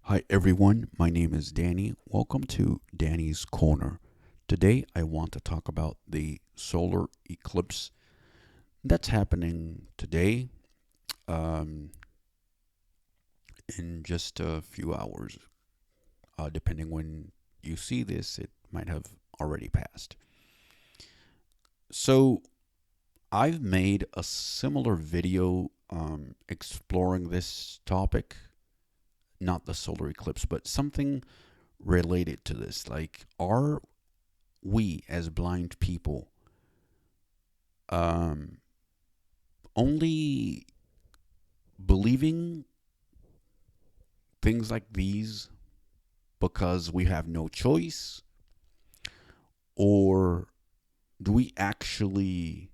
Hi everyone, my name is Danny. Welcome to Danny's Corner. Today I want to talk about the solar eclipse that's happening today um, in just a few hours. Depending when you see this, it might have already passed. So I've made a similar video exploring this topic, not the solar eclipse, but something related to this. Like, are we as blind people um, only believing things like these because we have no choice, or do we actually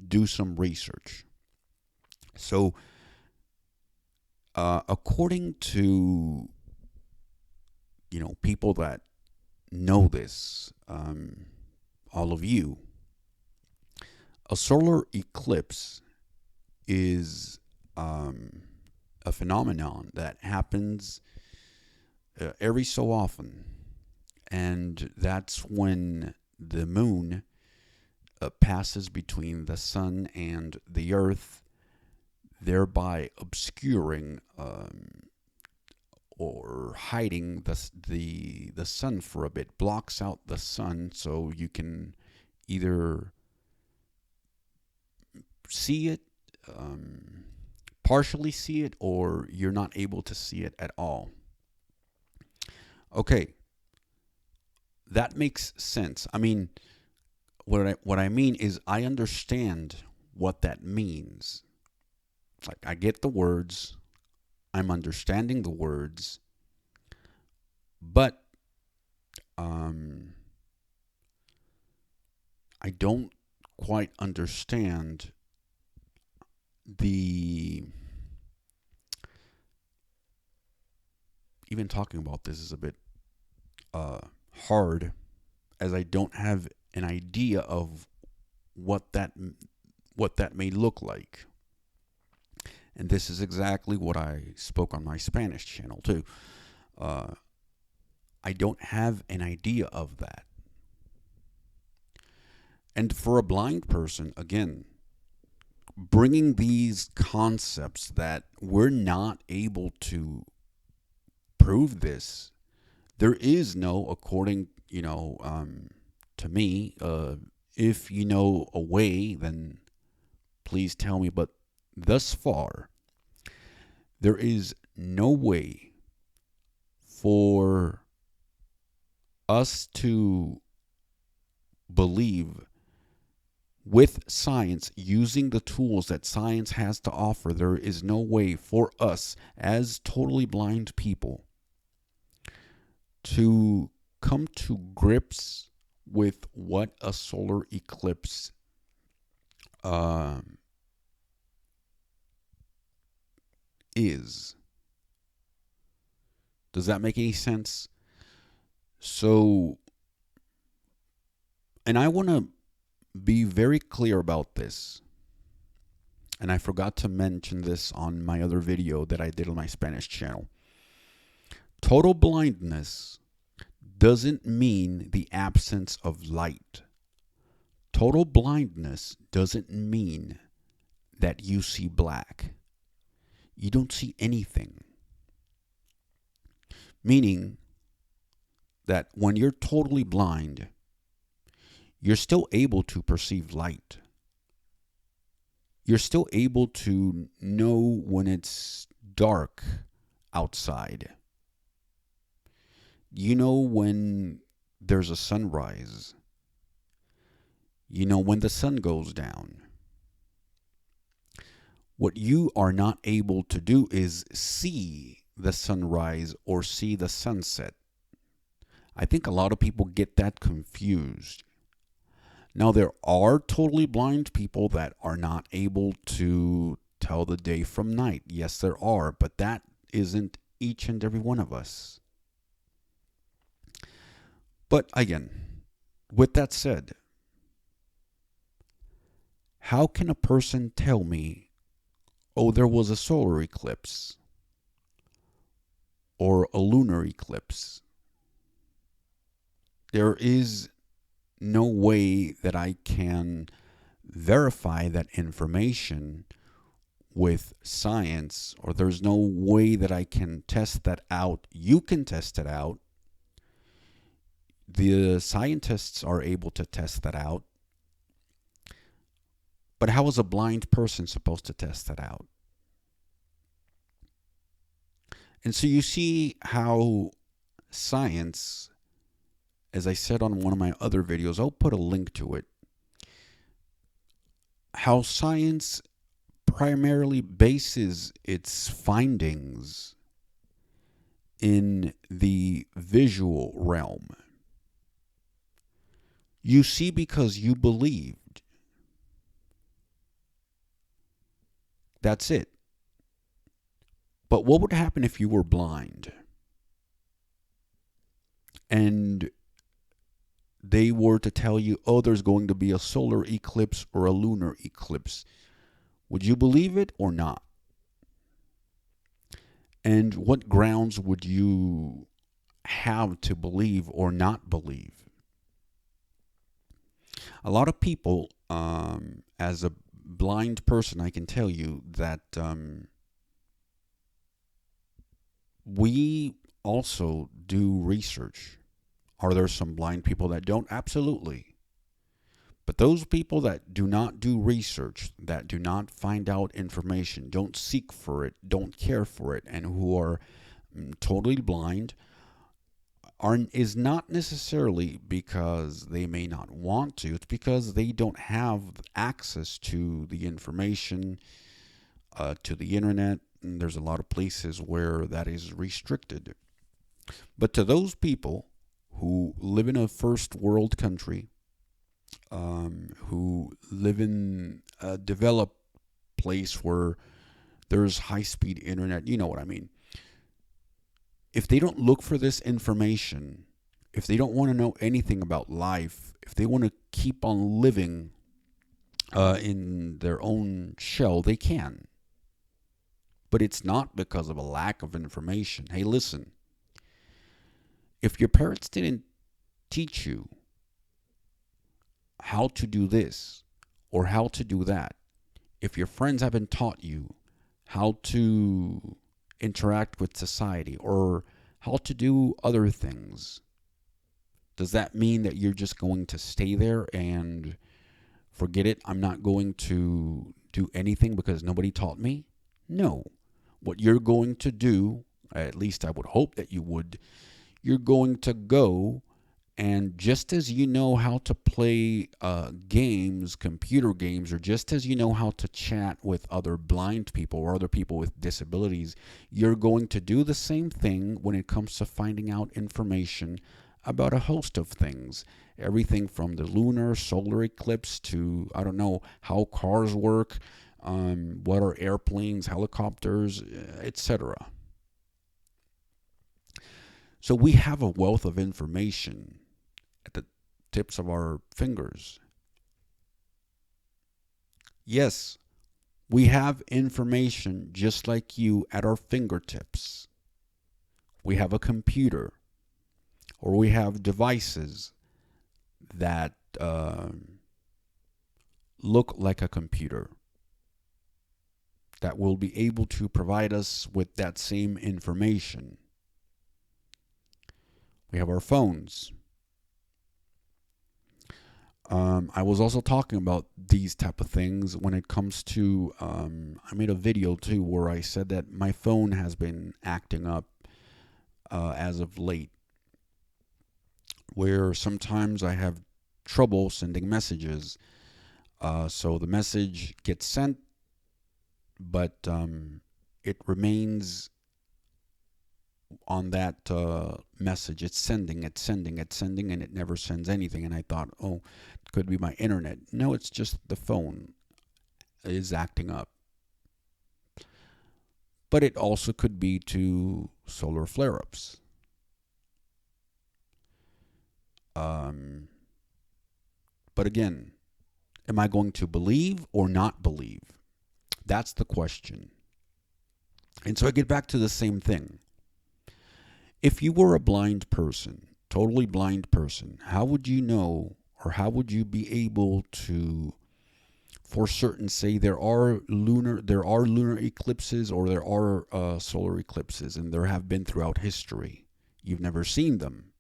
do some research? So, according to people that know this, all of you, a solar eclipse is a phenomenon that happens every so often, and that's when the moon passes between the sun and the earth, thereby obscuring or hiding the sun for a bit, blocks out the sun, so you can either see it, partially see it, or you're not able to see it at all. Okay, that makes sense. I mean, what I mean is I understand what that means. Like, I get the words, I'm understanding the words, but I don't quite understand the. Even talking about this is a bit uh, hard, as I don't have an idea of what that what that may look like. And this is exactly what I spoke on my Spanish channel too. Uh, I don't have an idea of that. And for a blind person, again, bringing these concepts that we're not able to prove this, there is no, according, to me, if you know a way, then please tell me. But thus far, there is no way for us to believe with science, using the tools that science has to offer. There is no way for us as totally blind people to come to grips with what a solar eclipse is. Does that make any sense? So, and I want to be very clear about this. And I forgot to mention this on my other video that I did on my Spanish channel. Total blindness doesn't mean the absence of light. Total blindness doesn't mean that you see black. You don't see anything. Meaning that when you're totally blind, you're still able to perceive light. You're still able to know when it's dark outside. You know when there's a sunrise. You know when the sun goes down. What you are not able to do is see the sunrise or see the sunset. I think a lot of people get that confused. Now, there are totally blind people that are not able to tell the day from night. Yes, there are, but that isn't each and every one of us. But again, with that said, how can a person tell me, oh, there was a solar eclipse, or a lunar eclipse. There is no way that I can verify that information with science, or there's no way that I can test that out. You can test it out. The scientists are able to test that out. But how is a blind person supposed to test that out? And so you see how science, as I said on one of my other videos, I'll put a link to it, how science primarily bases its findings in the visual realm. You see because you believed. That's it. But what would happen if you were blind and they were to tell you, oh, there's going to be a solar eclipse or a lunar eclipse? Would you believe it or not? And what grounds would you have to believe or not believe? A lot of people, as a blind person, I can tell you that we also do research. Are there some blind people that don't? Absolutely. But those people that do not do research, that do not find out information, don't seek for it, don't care for it, and who are totally blind, is not necessarily because they may not want to. It's because they don't have access to the information, to the internet. And there's a lot of places where that is restricted. But to those people who live in a first world country, who live in a developed place where there's high-speed internet, you know what I mean. If they don't look for this information, if they don't want to know anything about life, if they want to keep on living in their own shell, they can. But it's not because of a lack of information. Hey, listen. If your parents didn't teach you how to do this or how to do that, if your friends haven't taught you how to interact with society or how to do other things, does that mean that you're just going to stay there and forget it? I'm not going to do anything because nobody taught me? No. What you're going to do, at least I would hope that you would, you're going to go, and just as you know how to play games, computer games, or just as you know how to chat with other blind people or other people with disabilities, you're going to do the same thing when it comes to finding out information about a host of things. Everything from the lunar, solar eclipse to, I don't know, how cars work, what are airplanes, helicopters, etc. So we have a wealth of information at the tips of our fingers. Yes, we have information just like you at our fingertips. We have a computer, or we have devices that look like a computer that will be able to provide us with that same information. We have our phones. I was also talking about these type of things when it comes to, I made a video too where I said that my phone has been acting up as of late, where sometimes I have trouble sending messages. So the message gets sent, but it remains on that message. It's sending, and it never sends anything. And I thought, oh, it could be my internet. No, it's just the phone is acting up. But it also could be to solar flare-ups. But again, am I going to believe or not believe? That's the question. And so I get back to the same thing. If you were a blind person, totally blind person, how would you know, or how would you be able to for certain say there are lunar eclipses, or there are solar eclipses, and there have been throughout history? You've never seen them.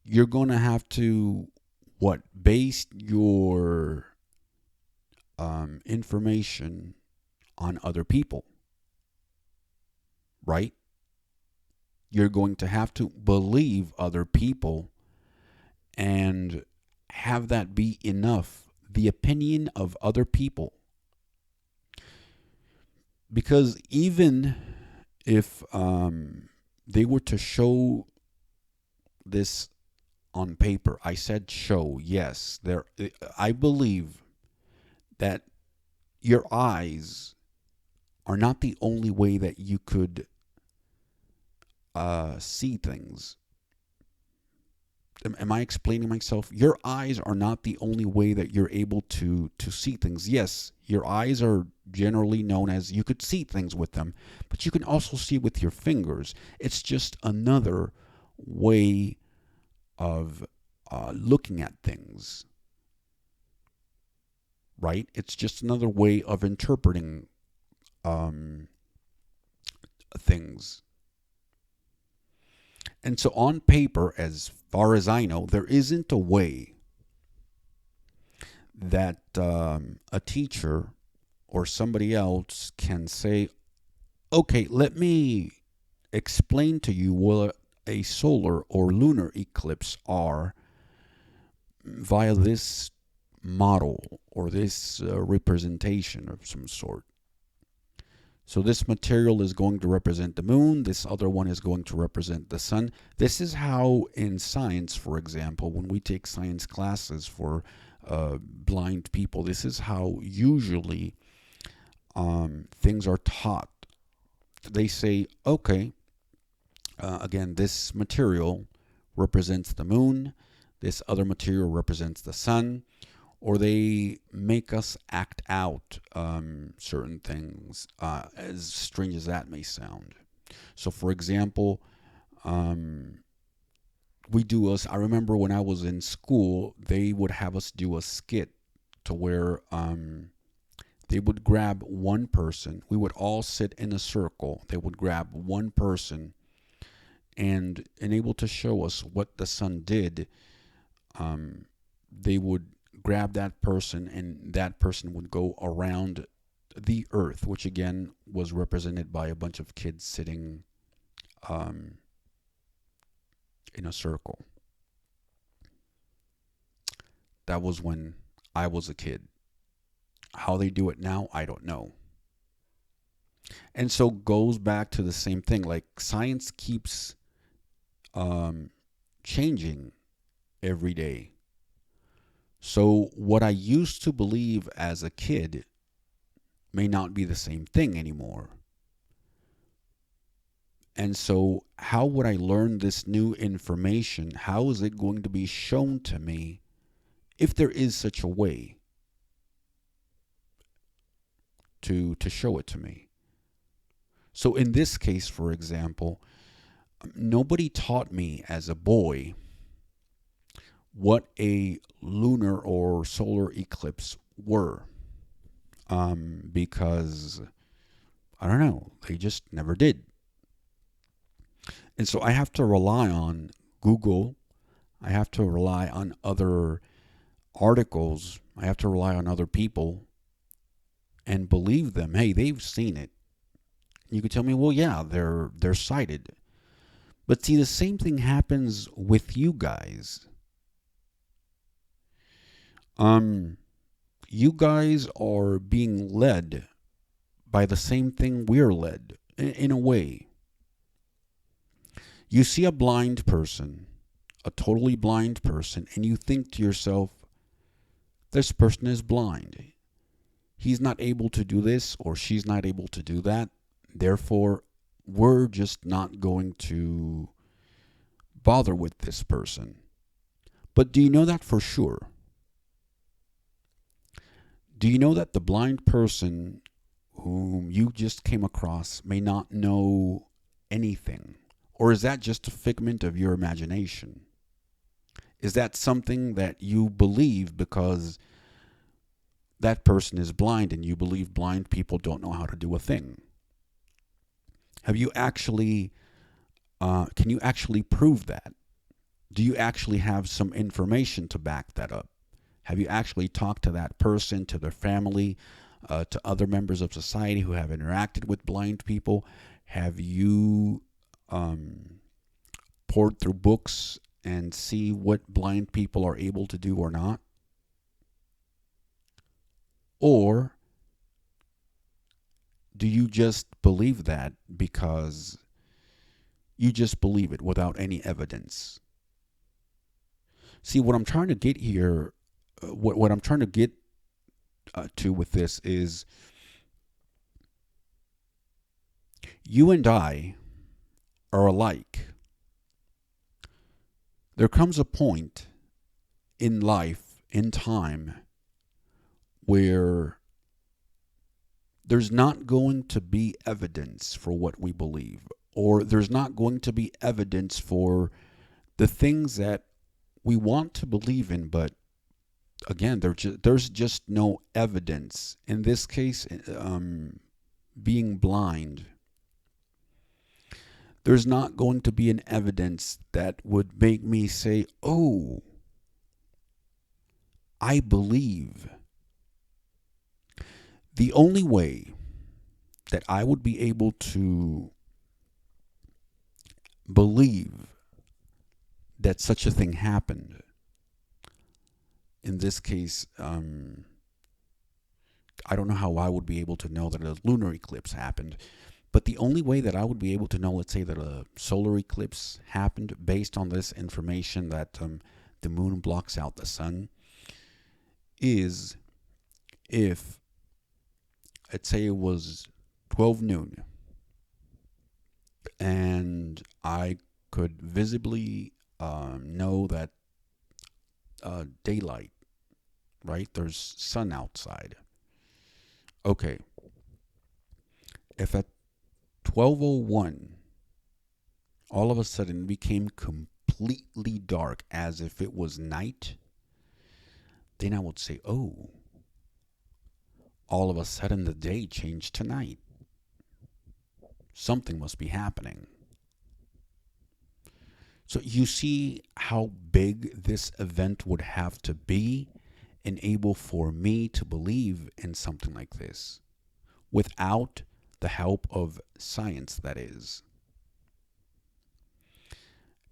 You're going to have to what base your information on other people, right? You're going to have to believe other people and have that be enough, the opinion of other people. Because even if they were to show this on paper, I said show, yes, there. I believe that your eyes are not the only way that you could see things. Am I explaining myself? Your eyes are not the only way that you're able to see things. Yes, your eyes are generally known as you could see things with them, but you can also see with your fingers. It's just another way of looking at things, right? It's just another way of interpreting things. And so, on paper, as far as I know, there isn't a way that a teacher or somebody else can say, okay, let me explain to you what a solar or lunar eclipse are via this model or this representation of some sort. So this material is going to represent the moon. This other one is going to represent the sun. This is how in science, for example, when we take science classes for blind people, this is how usually things are taught. They say, okay, again, this material represents the moon. This other material represents the sun. Or they make us act out certain things, as strange as that may sound. So, for example, I remember when I was in school, they would have us do a skit to where they would grab one person. We would all sit in a circle. They would grab one person and able to show us what the sun did. They would grab that person, and that person would go around the earth, which again was represented by a bunch of kids sitting in a circle. That was when I was a kid. How they do it now, I don't know. And so goes back to the same thing. Like science keeps changing every day. So what I used to believe as a kid may not be the same thing anymore. And so how would I learn this new information? How is it going to be shown to me, if there is such a way to show it to me? So in this case, for example, nobody taught me as a boy what a lunar or solar eclipse were, because I don't know, they just never did. And so I have to rely on Google. I have to rely on other articles. I have to rely on other people and believe them. Hey, they've seen it. You could tell me, well, yeah, they're sighted. But see, the same thing happens with you guys. You guys are being led by the same thing we're led, in a way. You see a blind person, a totally blind person, and you think to yourself, this person is blind. He's not able to do this, or she's not able to do that. Therefore, we're just not going to bother with this person. But do you know that for sure? Do you know that the blind person whom you just came across may not know anything? Or is that just a figment of your imagination? Is that something that you believe because that person is blind and you believe blind people don't know how to do a thing? Have you actually, can you actually prove that? Do you actually have some information to back that up? Have you actually talked to that person, to their family, to other members of society who have interacted with blind people? Have you poured through books and see what blind people are able to do or not? Or do you just believe that because you just believe it without any evidence? See, what I'm trying to get here, what I'm trying to get to with this is you and I are alike. There comes a point in life, in time, where there's not going to be evidence for what we believe, or there's not going to be evidence for the things that we want to believe in, but again, there's just no evidence. In this case, being blind, there's not going to be an evidence that would make me say, oh, I believe. The only way that I would be able to believe that such a thing happened, in this case, I don't know how I would be able to know that a lunar eclipse happened, but the only way that I would be able to know, let's say, that a solar eclipse happened based on this information that the moon blocks out the sun, is if, let's say it was 12 noon and I could visibly know that daylight, right? There's sun outside. Okay. If at 12:01 all of a sudden became completely dark as if it was night, then I would say, oh, all of a sudden the day changed to night. Something must be happening. So you see how big this event would have to be and able for me to believe in something like this without the help of science, that is.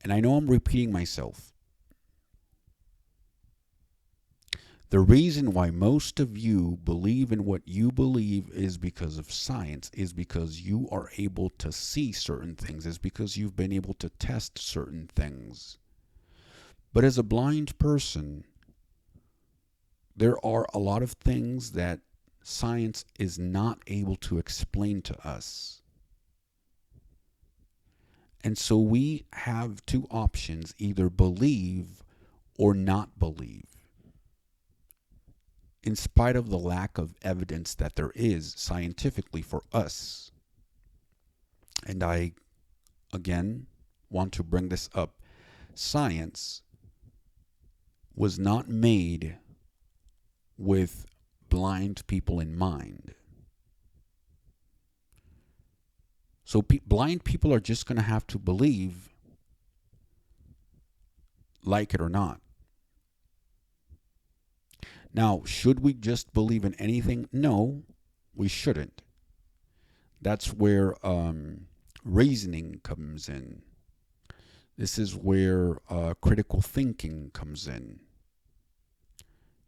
And I know I'm repeating myself. The reason why most of you believe in what you believe is because of science, is because you are able to see certain things, is because you've been able to test certain things. But as a blind person, there are a lot of things that science is not able to explain to us. And so we have two options: either believe or not believe, in spite of the lack of evidence that there is scientifically for us. And I, again, want to bring this up. Science was not made with blind people in mind. So blind people are just going to have to believe, like it or not. Now, should we just believe in anything? No, we shouldn't. That's where reasoning comes in. This is where critical thinking comes in.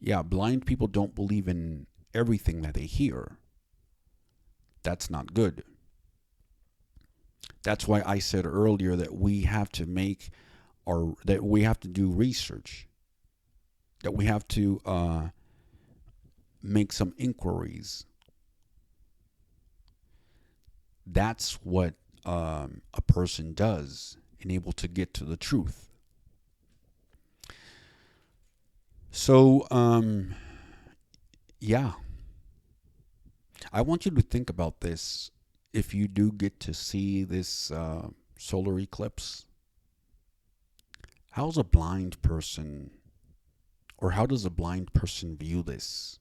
Yeah, blind people don't believe in everything that they hear. That's not good. That's why I said earlier that we have to that we have to do research, that we have to make some inquiries. That's what a person does and able to get to the truth. So, yeah, I want you to think about this if you do get to see this solar eclipse, how's a blind person, or how does a blind person view this?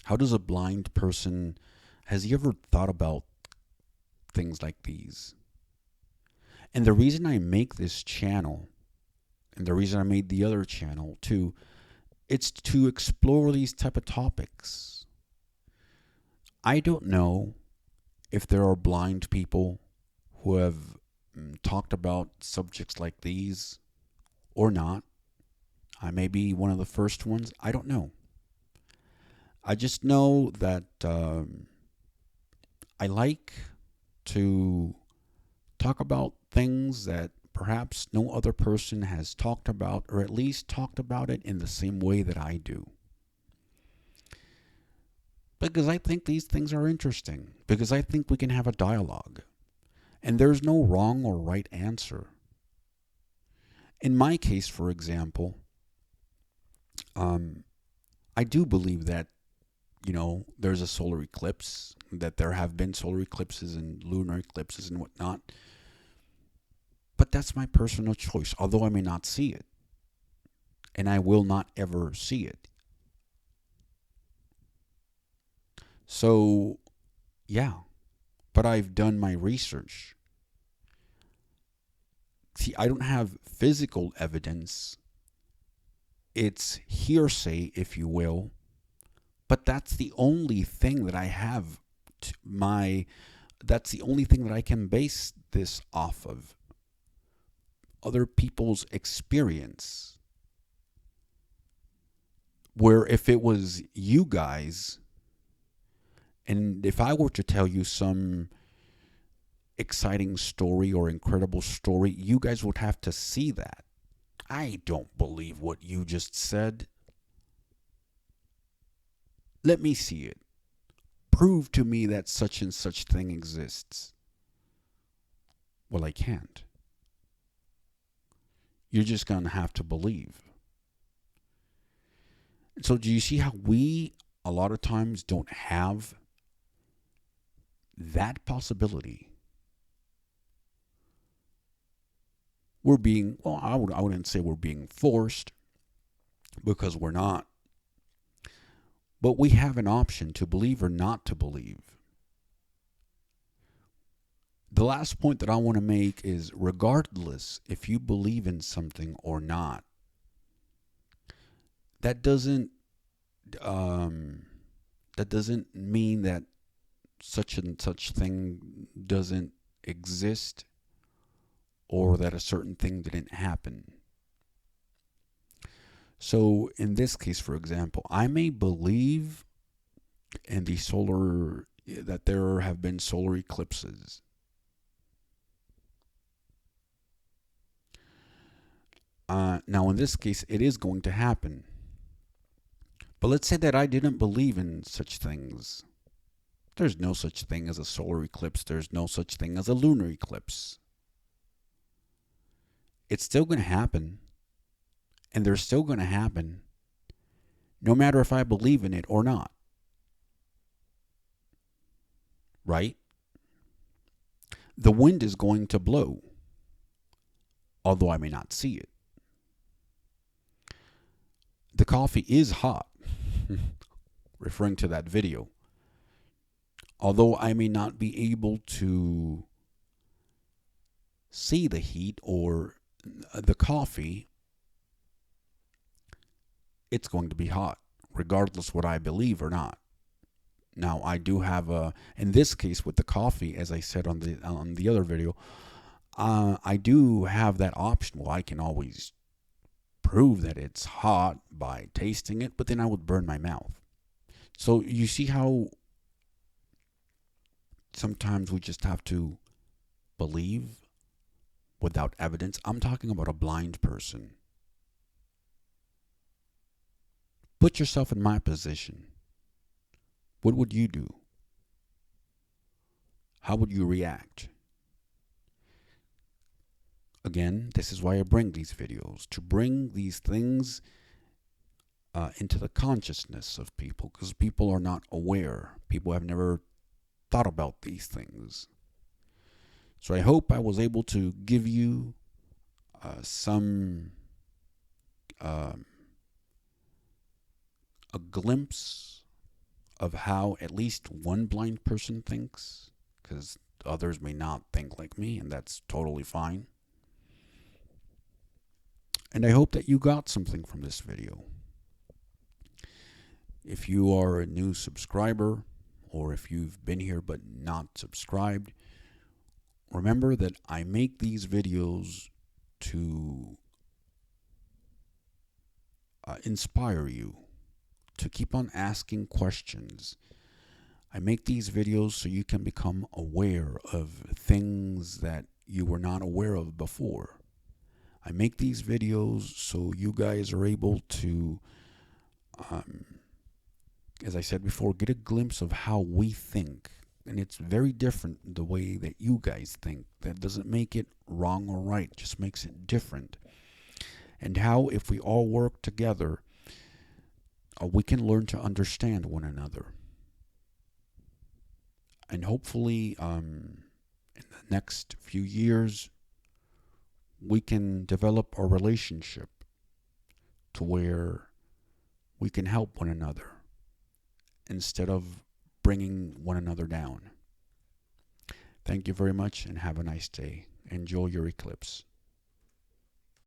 How does a blind person, has he ever thought about things like these? And the reason I make this channel, and the reason I made the other channel too, it's to explore these type of topics. I don't know if there are blind people who have talked about subjects like these or not. I may be one of the first ones. I don't know. I just know that I like to talk about things that perhaps no other person has talked about, or at least talked about it in the same way that I do. Because I think these things are interesting. Because I think we can have a dialogue. And there's no wrong or right answer. In my case, for example, I do believe that, there's a solar eclipse, that there have been solar eclipses and lunar eclipses and whatnot. But that's my personal choice, although I may not see it. And I will not ever see it. So, yeah. But I've done my research. See, I don't have physical evidence. It's hearsay, if you will. But that's the only thing that I have that's the only thing that I can base this off of. Other people's experience. Where if it was you guys, and if I were to tell you some exciting story or incredible story, you guys would have to see that. I don't believe what you just said. Let me see it. Prove to me that such and such thing exists. Well, I can't. You're just going to have to believe. So do you see how we, a lot of times, don't have that possibility? We're being, well, I wouldn't say we're being forced, because we're not. But we have an option to believe or not to believe. The last point that I want to make is, regardless if you believe in something or not, that doesn't mean that such and such thing doesn't exist, or that a certain thing didn't happen. So in this case, for example, I may believe in that there have been solar eclipses. Now, in this case, it is going to happen. But let's say that I didn't believe in such things. There's no such thing as a solar eclipse. There's no such thing as a lunar eclipse. It's still going to happen. And they're still going to happen, no matter if I believe in it or not. Right? The wind is going to blow, although I may not see it. The coffee is hot, referring to that video. Although I may not be able to see the heat or the coffee, it's going to be hot, regardless what I believe or not. Now, I do have in this case with the coffee, as I said on the other video, I do have that option. Well, I can always prove that it's hot by tasting it, but then I would burn my mouth. So you see how sometimes we just have to believe without evidence. I'm talking about a blind person. Put yourself in my position. What would you do? How would you react? Again, this is why I bring these videos, to bring these things into the consciousness of people, because people are not aware. People have never thought about these things. So I hope I was able to give you some a glimpse of how at least one blind person thinks, because others may not think like me, and that's totally fine. And I hope that you got something from this video. If you are a new subscriber, or if you've been here but not subscribed, remember that I make these videos to inspire you to keep on asking questions. I make these videos so you can become aware of things that you were not aware of before. I make these videos so you guys are able to, as I said before, get a glimpse of how we think. And it's very different the way that you guys think. That doesn't make it wrong or right, it just makes it different. And how, if we all work together, we can learn to understand one another. And hopefully, in the next few years, we can develop a relationship to where we can help one another instead of bringing one another down. Thank you very much and have a nice day. Enjoy your eclipse.